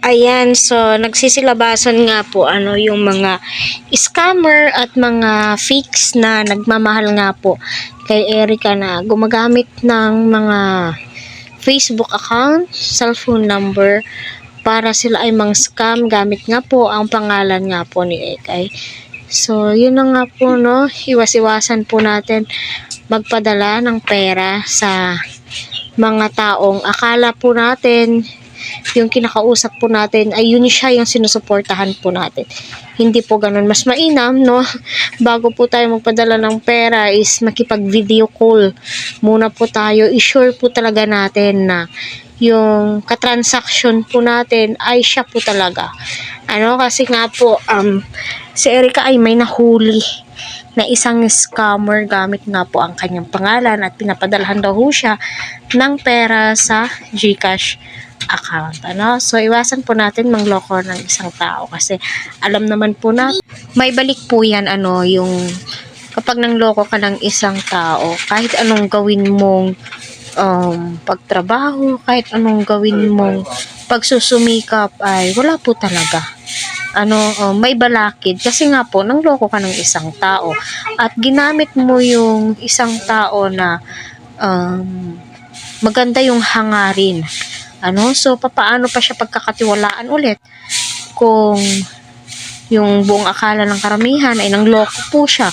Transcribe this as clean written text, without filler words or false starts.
Ayan, so nagsisilabasan nga po yung mga scammer at mga fakes na nagmamahal nga po kay Erica na gumagamit ng mga Facebook account, cellphone number para sila ay mang-scam gamit nga po ang pangalan nga po ni Ekay. So, yun na nga po, no, iwas-iwasan po natin magpadala ng pera sa mga taong akala po natin yung kinakausap po natin ay yun siya yung sinusuportahan po natin. Hindi po ganun. Mas mainam, no? Bago po tayo magpadala ng pera is makipag-video call. Muna po tayo. I-sure po talaga natin na yung katransaction po natin ay siya po talaga. Kasi nga po, si Erica ay may nahuli na isang scammer gamit nga po ang kanyang pangalan at pinapadalhan daw siya ng pera sa GCash account. So, iwasan po natin mangloko ng isang tao kasi alam naman po na may balik po yan, yung kapag nangloko ka ng isang tao, kahit anong gawin mong pagtrabaho, kahit anong gawin mong pagsusumikap ay wala po talaga. May balakid kasi nga po nangloko ka ng isang tao at ginamit mo yung isang tao na maganda yung hangarin. So papaano pa siya pagkakatiwalaan ulit kung yung buong akala ng karamihan ay nangloko po siya.